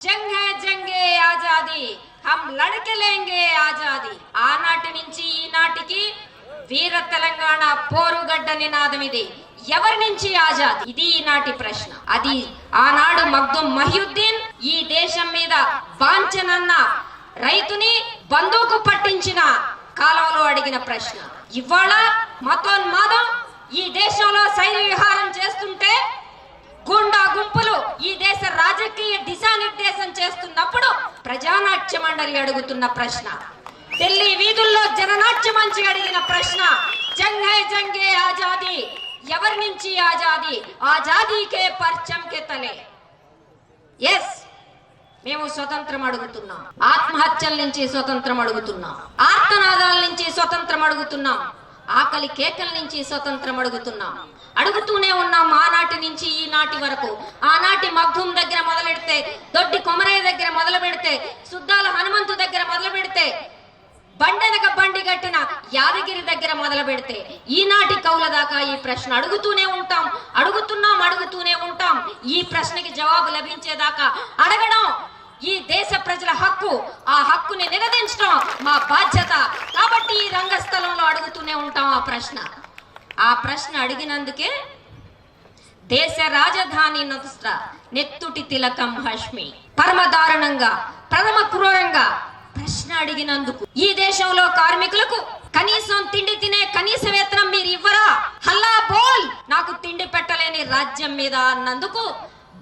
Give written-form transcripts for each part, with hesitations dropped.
జంగే ఆజాదీ హమ్ లడకే లేంగే ఆజాదీ. ఆనాటి నుంచి ఈనాటికి వీర తెలంగాణ పోరుగడ్డ నినాదం ఇది. ఎవరి నుంచి ఆజాద్? ఇది ఈనాటి ప్రశ్న. అది ఆనాడు మగ్దుమ్ మహియుద్దీన్ ఈ దేశం మీద వాంఛనన్న రైతుని బందూకు పట్టించిన కాలంలో అడిగిన ప్రశ్న. ఇవాళ మతోన్మాదం ఈ దేశంలో సైన్య విహారం చేస్తుంటే గుండా గుంపులు ఈ దేశ రాజకీయ దిశానిర్దేశం చేస్తున్నప్పుడు ప్రజానాట్య మండలి అడుగుతున్న ప్రశ్న, ఢిల్లీ వీధుల్లో జననాట్య మంచి అడిగిన ప్రశ్న, జంగే ఆజాదీ ఎవరి నుంచి ఆజాదీ? ఆజాదీకే పర్చం కే తలే. ఎస్, మేము స్వతంత్రం అడుగుతున్నాం. ఆత్మహత్యల నుంచి స్వతంత్రం అడుగుతున్నాం. ఆర్తనాదాల నుంచి స్వతంత్రం అడుగుతున్నాం. ఆకలి కేకల నుంచి స్వతంత్రం అడుగుతున్నాం. అడుగుతూనే ఉన్నాం ఆనాటి నుంచి ఈనాటి వరకు. ఆనాటి మగ్దుమ్ దగ్గర మొదలెడితే, దొడ్డి కొమరయ్య దగ్గర మొదలు పెడితే, సుద్దాల హనుమంతు దగ్గర మొదలు పెడితే, బండెనక బండి గట్టిన యాదగిరి దగ్గర మొదలు పెడితే ఈనాటి కౌల దాకా ఈ ప్రశ్న అడుగుతూనే ఉంటాం. అడుగుతూనే ఉంటాం. ఈ ప్రశ్నకి జవాబు లభించేదాకా అడగడం ఈ దేశ ప్రజల హక్కు. ఆ హక్కుని నిలదించడం మా బాధ్యత. కాబట్టి ఈ రంగస్థలంలో అడుగుతూనే ఉంటాం ఆ ప్రశ్న అడిగినందుకే దేశ రాజధాని నస్ర నెత్తుటి తిలకం హష్మి పరమదారుణంగా ప్రథమ క్రూరంగా ప్రశ్న అడిగినందుకు ఈ దేశంలో కార్మికులకు కనీసం తిండి తినే కనీస వేతనం మీరు ఇవ్వరా? హల్లా బోల్, నాకు తిండి పెట్టలేని రాజ్యం మీద అన్నందుకు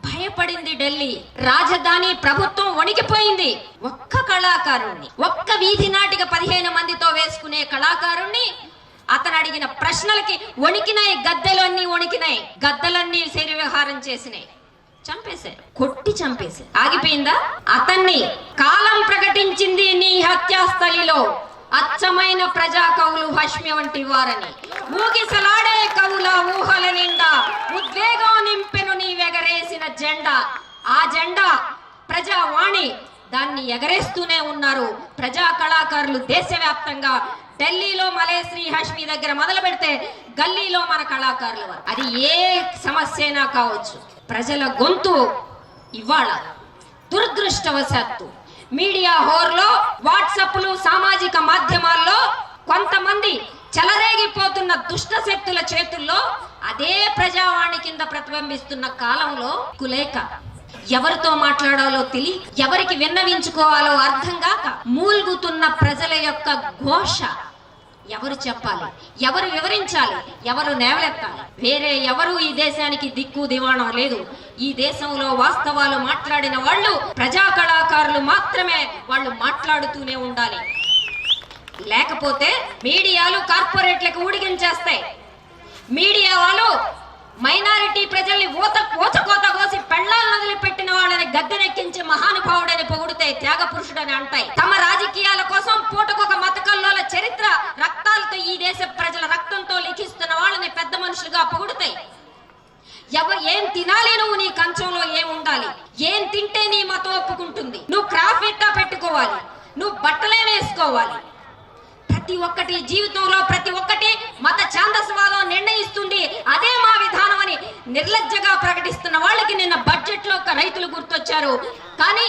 భయపడింది ఢిల్లీ. రాజధాని ప్రభుత్వం వణికిపోయింది. ఒక్క కళాకారుణ్ణి, ఒక్క వీధి నాటిక 15 మందితో వేసుకునే కళాకారుణ్ణి అతను అడిగిన ప్రశ్నలకి వణికినాయి. గద్దెలన్నీ వణికినాయి. గద్దలన్నీ శరీర విహారం చేసినాయి. చంపేశారు, కొట్టి చంపేశారు. ఆగిపోయిందా? అతన్ని కాలం ప్రకటించింది నీ హత్యాస్థలిలో అచ్చమైన ప్రజా కవులు హష్మి వంటి వారని. ఊగిసలాడే కవుల ఊహల నిండా ఉద్వేగం నింపెను నీవెగరేసిన జెండా. ఆ జెండా ప్రజావాణి, దాన్ని ఎగరేస్తూనే ఉన్నారు ప్రజా కళాకారులు దేశవ్యాప్తంగా. ఢిల్లీలో మలేశ్రీ హష్మి దగ్గర మొదలు పెడితే గల్లీలో మన కళాకారుల వారు. అది ఏ సమస్య అయినా కావచ్చు. ప్రజల గొంతు ఇవాళ దురదృష్టవశాత్తు మీడియా హోర్లో, వాట్సాప్లు, సామాజిక మాధ్యమాల్లో కొంతమంది చెలరేగిపోతున్న దుష్ట శక్తుల చేతుల్లో అదే ప్రజావాణి కింద ప్రతిబింబిస్తున్న కాలంలో కులేక ఎవరితో మాట్లాడాలో తెలియ, ఎవరికి విన్నవించుకోవాలో అర్థం కాక మూల్గుతున్న ప్రజల యొక్క ఘోష ఎవరు చెప్పాలి? ఎవరు వివరించాలి? ఎవరు నేవలెత్తాలి? వేరే ఎవరు ఈ దేశానికి దిక్కు దివాణం లేదు. ఈ దేశంలో వాస్తవాలు మాట్లాడిన వాళ్ళు ప్రజా కళాకారులు మాత్రమే. వాళ్ళు మాట్లాడుతూనే ఉండాలి. లేకపోతే మీడియాలు కార్పొరేట్లకు ఊడిగించేస్తాయి. మీడియా వాళ్ళు మైనారిటీ ప్రజల్ని ఓచకోత కోసి పెళ్లాలను వదిలిపెట్టిన వాళ్ళని గద్దెనెక్కించి మహానుభావుడని పొగిడితే త్యాగ పురుషుడని అంటాయి. తమ రాజకీయాల కోసం పూటకొక మతకల్లోల చరిత్ర రక్తాలతో ఈ దేశ ప్రజల రక్తంతో లిఖిస్తున్న వాళ్ళని పెద్ద మనుషులుగా పొగుడుతాయి. ఏం తినాలి? నువ్వు నీ కంచంలో ఏం ఉండాలి? ఏం తింటే నీ మతం ఒప్పుకుంటుంది? నువ్వు క్రాఫ్ ఎట్టా పెట్టుకోవాలి? నువ్వు బట్టలే వేసుకోవాలి? ప్రతి ఒక్కటి జీవితంలో ప్రతి ఒక్కటి మత ఛాందసవాదం నిర్ణయిస్తుంది. అదే మా విధానం అని నిర్లజ్జగా ప్రకటిస్తున్న వాళ్ళకి నిన్న బడ్జెట్ లో రైతులు గుర్తొచ్చారు. కానీ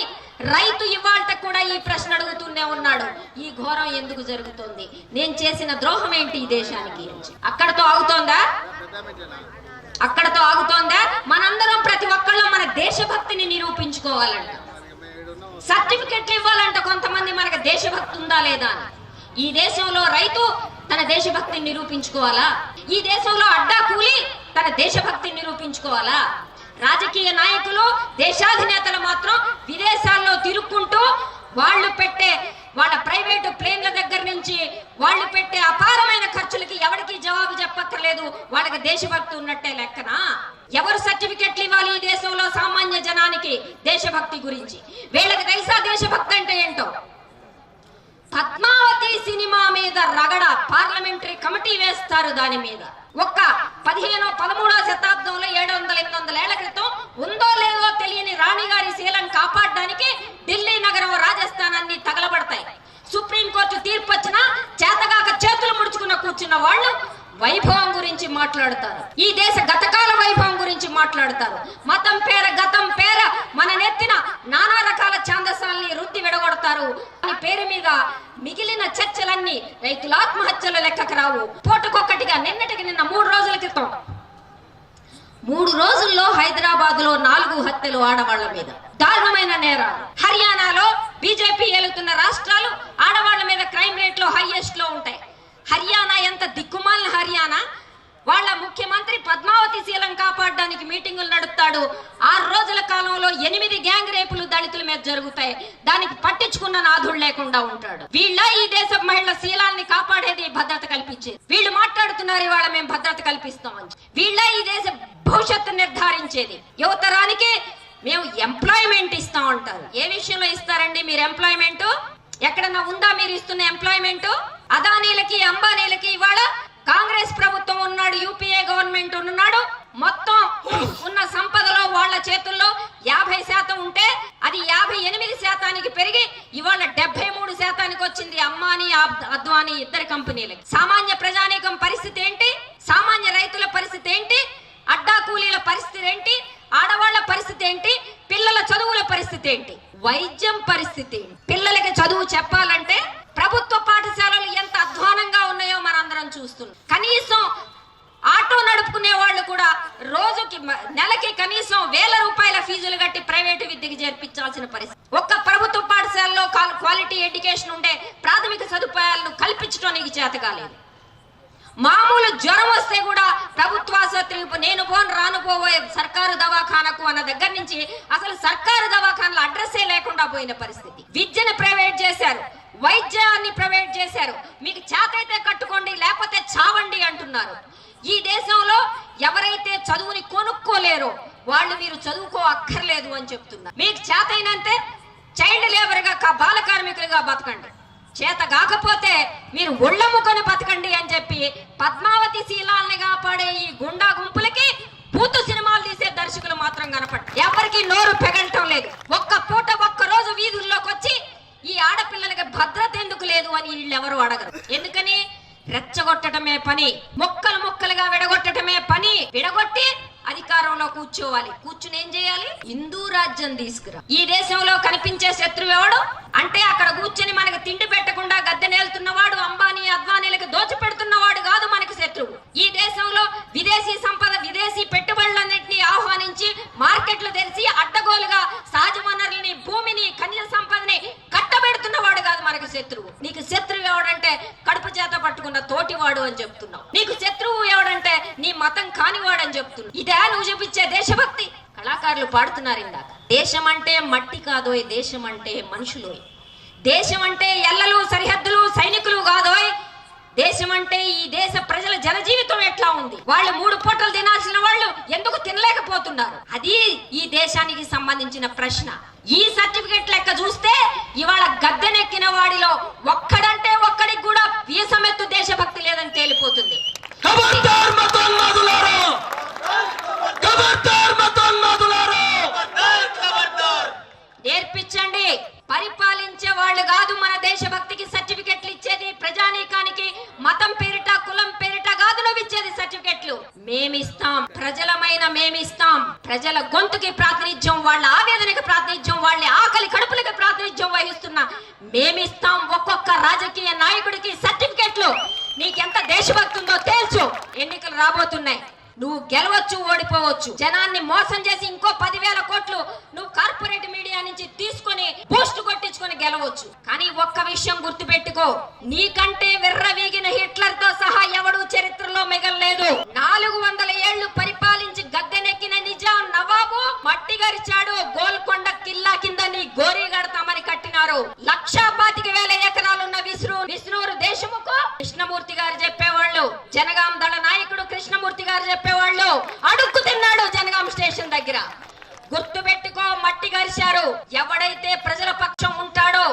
రైతు ఇవాళ కూడా ఈ ప్రశ్న అడుగుతూనే ఉన్నాడు, ఈ ఘోరం ఎందుకు జరుగుతోంది? నేను చేసిన ద్రోహం ఏంటి ఈ దేశానికి? అక్కడతో ఆగుతోందా? మనందరం ప్రతి ఒక్కళ్ళు మన దేశభక్తిని నిరూపించుకోవాలంట. సర్టిఫికెట్లు ఇవ్వాలంట కొంతమంది మనకు దేశభక్తి ఉందా లేదా అని. ఈ దేశంలో రైతు తన దేశభక్తిని నిరూపించుకోవాలా? ఈ దేశంలో అడ్డా కూలి తన దేశభక్తిని నిరూపించుకోవాలా? రాజకీయ నాయకులు, దేశాధినేతలు మాత్రం విదేశాల్లో తిరుక్కుంటూ వాళ్ళ ప్రైవేటు ప్లేన్ల దగ్గర నుంచి వాళ్ళు పెట్టే అపారమైన ఖర్చులకి ఎవరికి జవాబు చెప్పక్కర్లేదు. వాళ్ళకి దేశభక్తి ఉన్నట్టే లెక్కనా? ఎవరు సర్టిఫికెట్లు ఇవ్వాలి ఈ దేశంలో సామాన్య జనానికి దేశభక్తి గురించి? వీళ్ళకి తెలుసా దేశభక్తి అంటే ఏంటో? పద్మావతి సినిమా మీద రగడ పార్లమెంటరీ కమిటీ వేస్తారు. దాని మీద ఒక్క 15వ-13వ శతాబ్దంలో 700-800 ఏళ్ల క్రితం ఉందో లేదో తెలియని రాణిగారి శీలను కాపాడడానికి ఢిల్లీ నగరం, రాజస్థాన్ అన్ని తగలబడతాయి. సుప్రీంకోర్టు తీర్పు వచ్చినా చేతగాక చేతులు ముడుచుకున్న కూర్చున్న వాళ్ళు వైభవం గురించి మాట్లాడతారు. ఈ దేశ గతకాల వైభవం గురించి మాట్లాడతారు. మతం పేర, గతం పేర మన నెత్తిన నానా రకాల రెచ్చగొడతారు అని పేరు మీద మిగిలిన చర్చలన్నీ రైతుల ఆత్మహత్యల లెక్కకు రావు. పూటకొక్కటిగా నిన్నటికి నిన్న 3 రోజుల క్రితం 3 రోజుల్లో హైదరాబాద్ లో 4 హత్యలు ఆడవాళ్ల మీద, దారుణమైన నేరాలు. హర్యానాలో బీజేపీ ఏలుతున్న రాష్ట్రాలు ఆడవాళ్ల మీద క్రైమ్ రేట్ లో హైయెస్ట్ లో ఉంటాయి. హర్యానా ఎంత దిక్కుమాలిన హర్యానా, వాళ్ళ ముఖ్యమంత్రి పద్మావతి శీలం కాపాడడానికి మీటింగులు నడుపుతాడు. 6 రోజుల కాలంలో 8 గ్యాంగ్ రేపులు దళితుల మీద జరుగుతాయి. దానికి పట్టించుకున్న నాథుడు లేకుండా ఉంటాడు. వీళ్ళ ఈ దేశ మహిళల శీలాన్ని కాపాడేది, భద్రత కల్పించేది. వీళ్ళు మాట్లాడుతున్నారు ఇవాళ మేము భద్రత కల్పిస్తామని. వీళ్ళ ఈ దేశ భవిష్యత్తు నిర్ధారించేది. యువతరానికి మేము ఎంప్లాయ్మెంట్ ఇస్తాం అంటారు. ఏ విషయంలో ఇస్తారండి మీరు ఎంప్లాయ్మెంట్? ఎక్కడన్నా ఉందా మీరు ఇస్తున్న ఎంప్లాయ్మెంట్? అదానీలకి అంబానీలకి ఇవాళ కాంగ్రెస్ ప్రభుత్వం ఉన్నాడు, యూపీఏ గవర్నమెంట్ ఉన్నాడు. మొత్తం ఉన్న సంపదలో వాళ్ళ చేతుల్లో 50% ఉంటే అది 58% పెరిగి ఇవాళ 73% వచ్చింది. అమ్మానీ అద్వానీ ఇద్దరు కంపెనీలకి. సామాన్య ప్రజానీకం పరిస్థితి ఏంటి? సామాన్య రైతుల పరిస్థితి ఏంటి? అడ్డా కూలీల పరిస్థితి ఏంటి? ఆడవాళ్ల పరిస్థితి ఏంటి? పిల్లల చదువుల పరిస్థితి ఏంటి? వైద్యం పరిస్థితి. పిల్లలకి చదువు చెప్పాలంటే ప్రభుత్వ పాఠశాలలు ఎంత అధ్వానంగా ఉన్నాయో మనందరం చూస్తున్నాం. కనీసం ఆటో నడుపుకునే వాళ్ళు కూడా రోజుకి నెలకి కనీసం 1000 రూపాయల ఫీజులు కట్టి ప్రైవేటు విద్యకి చేర్పించాల్సిన పరిస్థితి. ఒక్క ప్రభుత్వ పాఠశాలలో క్వాలిటీ ఎడ్యుకేషన్ ఉండే ప్రాథమిక సదుపాయాలను కల్పించడానికి చేత కాలేదు. మామూలు జ్వరం వస్తే కూడా ప్రభుత్వ ఆసుపత్రికి నేను రానుపోయే సర్కారు దవాఖానకు అన్న దగ్గర నుంచి అసలు సర్కారు దవాఖానలో అడ్రస్సే లేకుండా పోయిన పరిస్థితి. విద్యను ప్రైవేట్ చేశారు, వైద్యాన్ని ప్రైవేట్ చేశారు. మీకు చేతైతే కట్టుకోండి లేకపోతే చావండి అంటున్నారు. ఈ దేశంలో ఎవరైతే చదువుని కొనుక్కోలేరో వాళ్ళు మీరు చదువుకో అక్కర్లేదు అని చెప్తున్నారు. మీకు చేతైనంతే చైల్డ్ లేబర్ గా బాల కార్మికులుగా బతకండి, చేత కాకపోతే మీరు ఒళ్ళమ్ముకొని బతకండి అని చెప్పి పద్మావతి శీలాల్ని కాపాడే ఈ గుండా గుంపులకి పూతు సినిమాలు తీసే దర్శకులు మాత్రం కనపడ్డారు. ఎవరికి నోరు పెగలటం లేదు. ఒక్క పూట ఒక్క రోజు వీధుల్లోకి వచ్చి ఈ ఆడపిల్లలకి భద్రత ఎందుకు లేదు అని వీళ్ళెవరు అడగరు. ఎందుకని? రెచ్చగొట్టడమే పని, ముక్కలుగా విడగొట్టడమే పని. విడగొట్టి అధికారంలో కూర్చోవాలి. కూర్చుని ఏం చేయాలి? హిందూ రాజ్యం తీసుకురా. ఈ దేశంలో కనిపించే శత్రువు ఎవడు అంటే అక్కడ కూర్చొని మనకు తిండి పెట్టకుండా గద్దె నేలుతున్నవాడు, అంబానీ అద్వానీలకు దోచి పెడుతున్నవాడు కాదు మనకి శత్రువు. ఈ దేశంలో విదేశీ సంపద, విదేశీ పెట్టుబడులన్నింటినీ ఆహ్వానించి మార్కెట్లు తెరిచి అడ్డగోలుగా సహజ వనరులని, భూమిని, ఖనిజ సంపదని కట్టబెడుతున్నవాడు కాదు మనకు శత్రువు. నీకు శత్రువు ఎవడంటే కడుపు చేత పట్టుకున్న తోటివాడు అని చెప్తున్నావు. నీకు శత్రువు ఎవడంటే నీ మతం కానివాడు అని చెప్తున్నావు. ఇదే నువ్వు చూపించే దేశభక్తి? కళాకారులు పాడుతున్నారు ఇందాక, దేశం అంటే మట్టి కాదోయ్, దేశం అంటే మనుషులోయ్. దేశం అంటే ఎల్లలు, సరిహద్దులు, సైనికులు కాదోయ్. దేశం అంటే ఈ దేశ ప్రజల జనజీవితం ఎట్లా ఉంది, వాళ్ళు 3 పూటలు తినాల్సిన వాళ్ళు ఎందుకు తినలేకపోతున్నారు, అది ఈ దేశానికి సంబంధించిన ప్రశ్న. ఈ సర్టిఫికెట్ లెక్క చూస్తే ఇవాళ గద్దెనెక్కిన వాడిలో ఒక్కడంటే ఒక్కడికి కూడా వీసమెత్తు దేశభక్తి లేదని తేలిపోతుంది. నేర్పించండి. పరిపాలించే వాళ్ళు కాదు మన దేశభక్తికి సర్టిఫికెట్లు ఇచ్చేది. ప్రజానీకానికి మతం పేరిట, కులం పేరిట కాదు నువ్వు ఇచ్చేది సర్టిఫికెట్లు. మేమిస్తాం, ప్రజలమైన మేమిస్తాం. ప్రజల గొంతుకి ప్రాతినిధ్యం, వాళ్ళ ఆవేదనకి ప్రాతినిధ్యం, వాళ్ళ ఆకలి కడుపులకి ప్రాతినిధ్యం వహిస్తున్నా మేమిస్తాం. ఒక్కొక్క రాజకీయ నాయకుడికి సర్టిఫికెట్లు. నీకెంత దేశభక్తి ఉందో తేల్చు. ఎన్నికలు రాబోతున్నాయి, నువ్వు గెలవచ్చు, ఓడిపోవచ్చు. జనాన్ని మోసం చేసి ఇంకో 10,000 కోట్లు నువ్వు కార్పొరేట్ మీడియా నుంచి తీసుకొని పోస్ట్ కొట్టించుకొని గెలవచ్చు. కానీ ఒక్క విషయం గుర్తుపెట్టుకో, నీకంటే విర్రవీగిన హిట్లర్ తో సహా ఎవడు చరిత్రలో మిగలలేదు. 400 ఏళ్లు పరిపాలించి గద్దెనెక్కిన నిజాం నవాబు మట్టి గరిచాడు. గోల్కొండ కిల్లా కింద నీ గోరీ గడతామని కట్టినారు. 1,25,000 ఎకరాలున్న విష్ణూరు దేశముకు కృష్ణమూర్తి గారు చెప్పేవాళ్ళు, జనగాం దళ నాయకుడు కృష్ణమూర్తి గారు చెప్పేవాళ్ళు. అడుక్కు తిన్నాడు జనగాం స్టేషన్ దగ్గర. గుర్తు పెట్టుకో, మట్టి గరిశారు. ఎవడైతే ప్రజల పక్షం ఉంటాడో,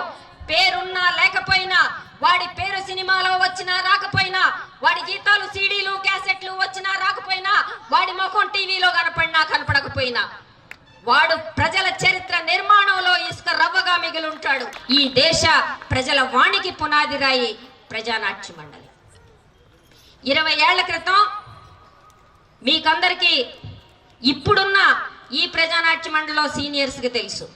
పేరున్నా లేకపోయినా, వాడి పేరు సినిమాలో వచ్చినా రాకపోయినా, వాడి గీతాలు సీడీలు క్యాసెట్లు వచ్చినా రాకపోయినా, వాడి ముఖం టీవీలో కనపడినా కనపడకపోయినా, వాడు ప్రజల చరిత్ర నిర్మాణంలో ఇసుక రవ్వగా మిగిలి ఉంటాడు. ఈ దేశ ప్రజల వాణికి పునాది రాయి ప్రజానాట్య మండలి. 20 ఏళ్ల క్రితం మీకందరికీ ఇప్పుడున్న ఈ ప్రజానాట్య మండలిలో సీనియర్స్ కి తెలుసు.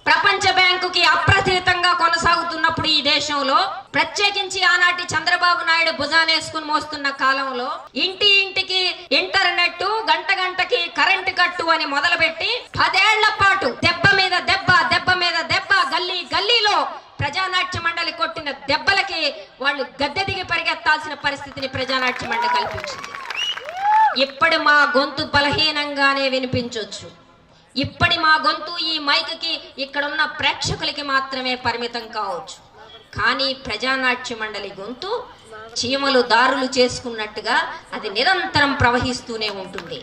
ప్రపంచ బ్యాంక్ ర్యాంకుకి అప్రతిహితంగా కొనసాగుతున్నప్పుడు ఈ దేశంలో, ప్రత్యేకించి ఆనాటి చంద్రబాబు నాయుడు భుజానేసుకుని మోస్తున్న కాలంలో ఇంటి ఇంటికి ఇంటర్నెట్, గంట గంటకి కరెంటు కట్టు అని మొదలుపెట్టి 10 ఏళ్ల పాటు దెబ్బ మీద దెబ్బ, దెబ్బ మీద దెబ్బ, గల్లీ గల్లీలో ప్రజానాట్య మండలి కొట్టిన దెబ్బలకి వాళ్ళు గద్దె దిగి పరిగెత్తాల్సిన పరిస్థితిని ప్రజానాట్య మండలి కల్పించింది. ఇప్పటి మా గొంతు బలహీనంగానే వినిపించవచ్చు. ఇప్పటి మా గొంతు ఈ మైక్కి ఇక్కడున్న ప్రేక్షకులకి మాత్రమే పరిమితం కావచ్చు. కానీ ప్రజానాట్య మండలి గొంతు చీమలు దారులు చేసుకున్నట్టుగా అది నిరంతరం ప్రవహిస్తూనే ఉంటుంది,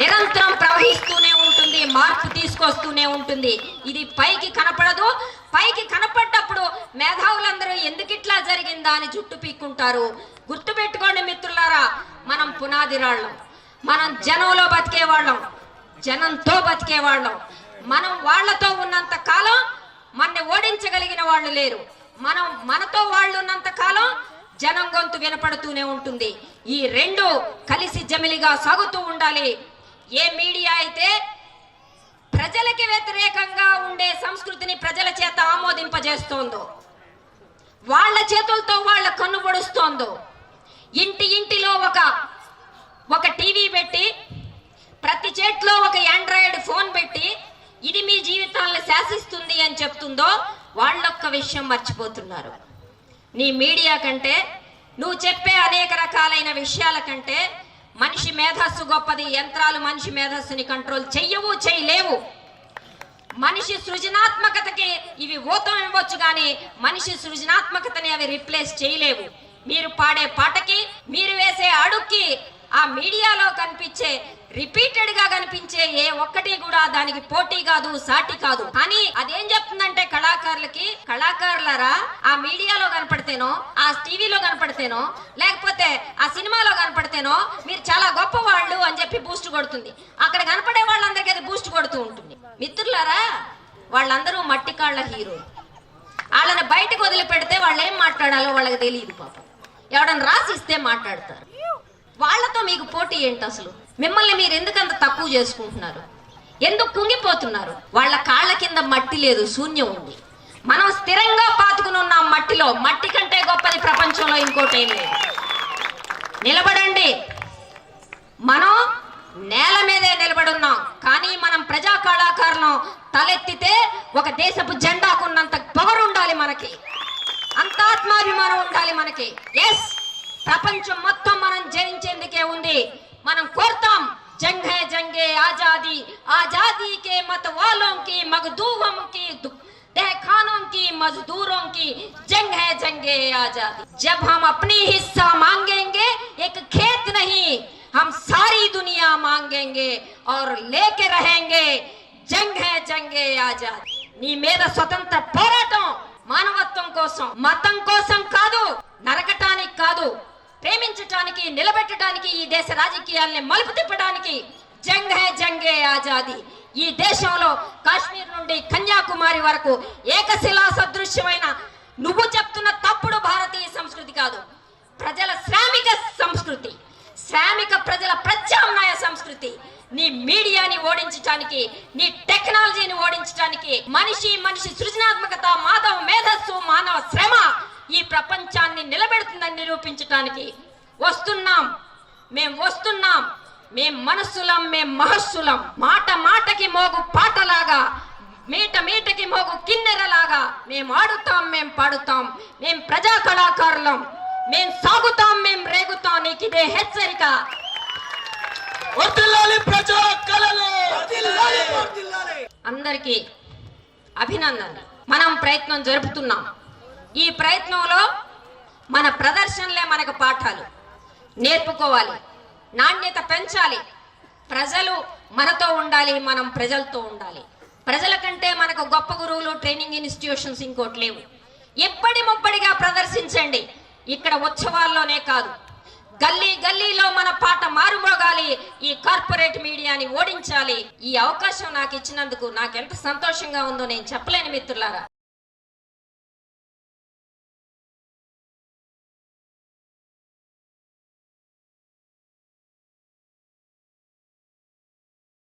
నిరంతరం ప్రవహిస్తూనే ఉంటుంది, మార్పు తీసుకొస్తూనే ఉంటుంది. ఇది పైకి కనపడదు. పైకి కనపడ్డప్పుడు మేధావులందరూ ఎందుకు ఇట్లా జరిగిందా అని జుట్టు పీక్కుంటారు. గుర్తుపెట్టుకోండి మిత్రులారా, మనం పునాది రాళ్ళం, మనం జనంలో బతికేవాళ్ళం, జనంతో బతికేవాళ్ళం. మనం వాళ్లతో ఉన్నంత కాలం మనని ఓడించగలిగిన వాళ్ళు లేరు. మనతో వాళ్ళు ఉన్నంత కాలం జనం గొంతు వినపడుతూనే ఉంటుంది. ఈ రెండు కలిసి జమిలిగా సాగుతూ ఉండాలి. ఏ మీడియా అయితే ప్రజలకి వ్యతిరేకంగా ఉండే సంస్కృతిని ప్రజల చేత ఆమోదింపజేస్తోందో, వాళ్ళ చేతులతో వాళ్ళ కన్ను పొడుస్తోందో, ఇంటిలో ఒక టీవీ పెట్టి, ప్రతి చేతిలో ఒక ఆండ్రాయిడ్ ఫోన్ పెట్టి ఇది మీ జీవితాలను శాసిస్తుంది అని చెప్తుందో, వాళ్ళొక్క విషయం మర్చిపోతున్నారు. నీ మీడియా కంటే, నువ్వు చెప్పే అనేక రకాలైన విషయాల కంటే మనిషి మేధస్సు గొప్పది. యంత్రాలు మనిషి మేధస్సుని కంట్రోల్ చేయలేవు. మనిషి సృజనాత్మకతకి ఇవి ఊతం ఇవ్వచ్చు, కానీ మనిషి సృజనాత్మకతని అవి రిప్లేస్ చేయలేవు. మీరు పాడే పాటకి, మీరు వేసే అడుక్కి, ఆ మీడియాలో కనిపించే రిపీటెడ్ గా కనిపించే ఏ ఒక్కటి కూడా దానికి పోటీ కాదు, సాటి కాదు. కానీ అదేం చెప్తుందంటే కళాకారులారా, ఆ మీడియాలో కనపడితేనో, ఆ టీవీలో కనపడితేనో, లేకపోతే ఆ సినిమాలో కనపడితేనో మీరు చాలా గొప్ప వాళ్ళు అని చెప్పి బూస్ట్ కొడుతుంది. అక్కడ కనపడే వాళ్ళందరికీ అది బూస్ట్ కొడుతూ ఉంటుంది. మిత్రులారా, వాళ్ళందరూ మట్టి కాళ్ళ హీరో. వాళ్ళని బయటకు వదిలిపెడితే వాళ్ళు ఏం మాట్లాడాలో వాళ్ళకి తెలియదు. పాపం ఎవడన్నా రాసిస్తే మాట్లాడతారు. వాళ్ళతో మీకు పోటీ ఏంటి? అసలు మిమ్మల్ని మీరు ఎందుకంత తక్కువ చేసుకుంటున్నారు? ఎందుకు కుంగిపోతున్నారు? వాళ్ళ కాళ్ళ కింద మట్టి లేదు, శూన్యం ఉంది. మనం స్థిరంగా పాతుకుని ఉన్నాం మట్టిలో. మట్టి కంటే గొప్పది ప్రపంచంలో ఇంకోటి ఏం లేదు. నిలబడండి. మనం నేల మీదే నిలబడి ఉన్నాం, కానీ మనం ప్రజా కళాకారులం. తలెత్తితే ఒక దేశపు జెండాకున్నంత పొగరు ఉండాలి మనకి, అంత ఆత్మాభిమానం ఉండాలి మనకి. ఎస్, ప్రపంచం మొత్తం మనం జయించేందుకే ఉంది. మనం కోరుతాం, జంగ్ హై జంగే ఆజాదీ, आजादी के मत वालों की, मजदूरों की, दहखानों की, मजदूरों की जंग है जंगे आजादी। जब हम अपनी हिस्सा मांगेंगे, एक खेत नहीं हम सारी दुनिया मांगेंगे और लेके रहेंगे। जंग है जंगे आजादी। నీ మీద స్వతంత్ర పోరాటం మానవత్వం కోసం, మతం కోసం కాదు, నరకటానికి కాదు, ప్రేమించటానికి, నిలబెట్టడానికి, ఈ దేశ రాజకీయాల్ని మలుపు తిప్పడానికి. జంగ్ హై జంగే ఆజాదీ. ఈ దేశంలో కాశ్మీర్ నుండి కన్యాకుమారి వరకు ఏకశిలా సదృశ్యమైన, నువ్వు చెప్తున్న తప్పుడు భారతీయ సంస్కృతి కాదు, ప్రజల శ్రామిక సంస్కృతి, శ్రామిక ప్రజల ప్రత్యామ్నాయ సంస్కృతి. నీ మీడియాని ఓడించడానికి, నీ టెక్నాలజీని ఓడించడానికి, మనిషి సృజనాత్మకత, మానవ మేధస్సు, మానవ శ్రమ ఈ ప్రపంచాన్ని నిలబెడుతుందని నిరూపించడానికి వస్తున్నాం. మేం మనస్సులం, మేం మహస్సులం. మాట మాటకి మోగు పాటలాగా, మీటకి మోగు కిన్నెరలాగా మేం ఆడుతాం, మేం పాడుతాం. మేం ప్రజా కళాకారులం. మేం సాగుతాం, మేం రేగుతాం. నీకిదే హెచ్చరిక. అందరికీ అభినందనలు. మనం ప్రయత్నం జరుపుతున్నాం. ఈ ప్రయత్నంలో మన ప్రదర్శనలే మనకు పాఠాలు. నేర్పుకోవాలి, నాణ్యత పెంచాలి. ప్రజలు మనతో ఉండాలి, మనం ప్రజలతో ఉండాలి. ప్రజల కంటే మనకు గొప్ప గురువులు, ట్రైనింగ్ ఇన్స్టిట్యూషన్స్ ఇంకోటి లేవు. ఎప్పటి ముప్పడిగా ప్రదర్శించండి. ఇక్కడ ఉత్సవాల్లోనే కాదు, గల్లీలో మన పాట మారుమోగాలి. ఈ కార్పొరేట్ మీడియాని ఓడించాలి. ఈ అవకాశం నాకు ఇచ్చినందుకు నాకెంత సంతోషంగా ఉందో నేను చెప్పలేను మిత్రులారా.